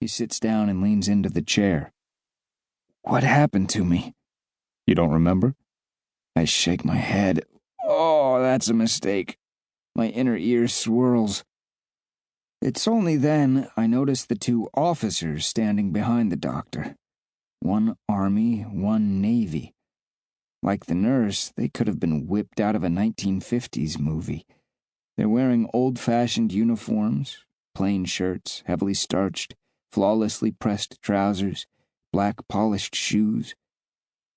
He sits down and leans into the chair. What happened to me? You don't remember? I shake my head. Oh, that's a mistake. My inner ear swirls. It's only then I notice the two officers standing behind the doctor. One Army, one Navy. Like the nurse, they could have been whipped out of a 1950s movie. They're wearing old-fashioned uniforms, plain shirts, heavily starched, flawlessly pressed trousers, black polished shoes.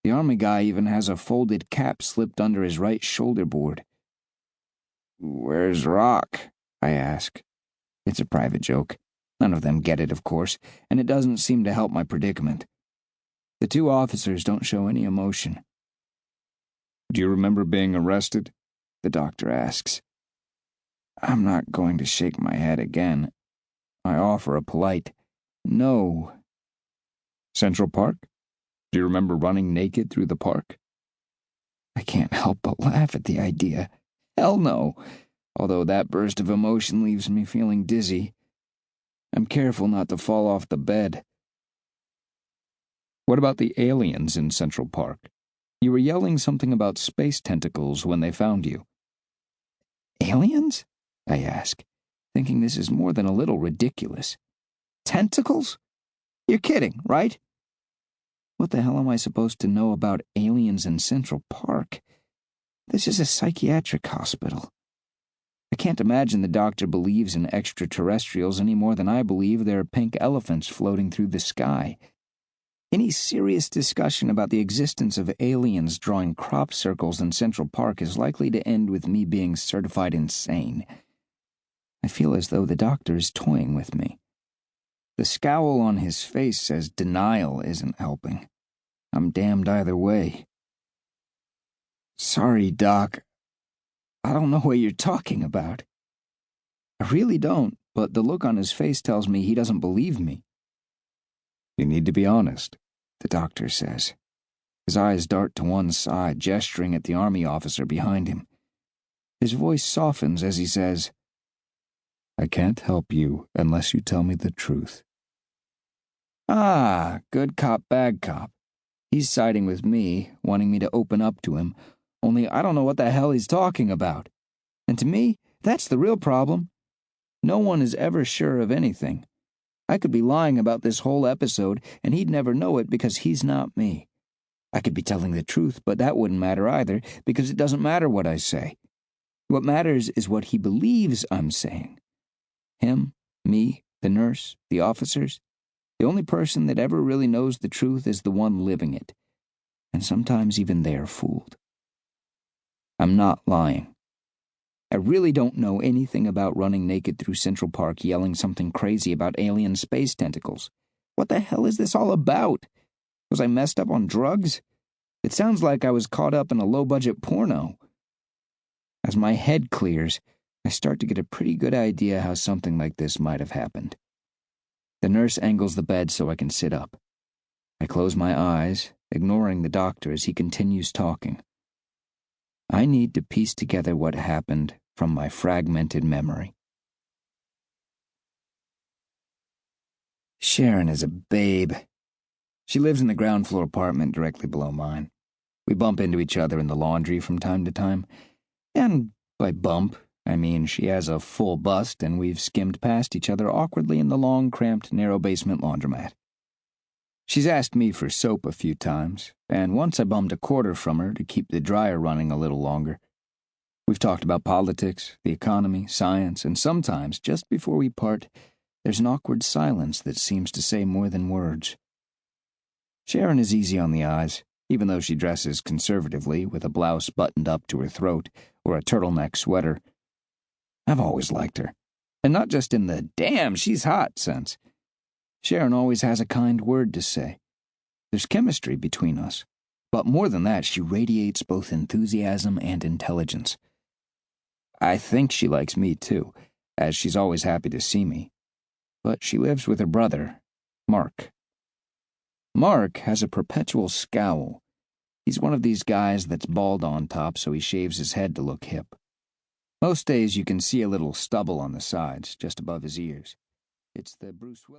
The Army guy even has a folded cap slipped under his right shoulder board. Where's Rock? I ask. It's a private joke. None of them get it, of course, and it doesn't seem to help my predicament. The two officers don't show any emotion. Do you remember being arrested? The doctor asks. I'm not going to shake my head again. I offer a polite, no. Central Park? Do you remember running naked through the park? I can't help but laugh at the idea. Hell no, although that burst of emotion leaves me feeling dizzy. I'm careful not to fall off the bed. What about the aliens in Central Park? You were yelling something about space tentacles when they found you. Aliens? I ask, thinking this is more than a little ridiculous. Tentacles? You're kidding, right? What the hell am I supposed to know about aliens in Central Park? This is a psychiatric hospital. I can't imagine the doctor believes in extraterrestrials any more than I believe there are pink elephants floating through the sky. Any serious discussion about the existence of aliens drawing crop circles in Central Park is likely to end with me being certified insane. I feel as though the doctor is toying with me. The scowl on his face says denial isn't helping. I'm damned either way. Sorry, Doc. I don't know what you're talking about. I really don't, but the look on his face tells me he doesn't believe me. You need to be honest, the doctor says. His eyes dart to one side, gesturing at the Army officer behind him. His voice softens as he says, I can't help you unless you tell me the truth. Ah, good cop, bad cop. He's siding with me, wanting me to open up to him, only I don't know what the hell he's talking about. And to me, that's the real problem. No one is ever sure of anything. I could be lying about this whole episode, and he'd never know it because he's not me. I could be telling the truth, but that wouldn't matter either, because it doesn't matter what I say. What matters is what he believes I'm saying. Him, me, the nurse, the officers. The only person that ever really knows the truth is the one living it. And sometimes even they're fooled. I'm not lying. I really don't know anything about running naked through Central Park yelling something crazy about alien space tentacles. What the hell is this all about? Was I messed up on drugs? It sounds like I was caught up in a low-budget porno. As my head clears, I start to get a pretty good idea how something like this might have happened. The nurse angles the bed so I can sit up. I close my eyes, ignoring the doctor as he continues talking. I need to piece together what happened from my fragmented memory. Sharon is a babe. She lives in the ground floor apartment directly below mine. We bump into each other in the laundry from time to time. And by bump, I mean she has a full bust and we've skimmed past each other awkwardly in the long, cramped, narrow basement laundromat. She's asked me for soap a few times, and once I bummed a quarter from her to keep the dryer running a little longer. We've talked about politics, the economy, science, and sometimes, just before we part, there's an awkward silence that seems to say more than words. Sharon is easy on the eyes, even though she dresses conservatively with a blouse buttoned up to her throat or a turtleneck sweater. I've always liked her, and not just in the damn she's hot sense. Sharon always has a kind word to say. There's chemistry between us, but more than that, she radiates both enthusiasm and intelligence. I think she likes me too, as she's always happy to see me. But she lives with her brother, Mark. Mark has a perpetual scowl. He's one of these guys that's bald on top so he shaves his head to look hip. Most days you can see a little stubble on the sides, just above his ears. It's the Bruce Willis.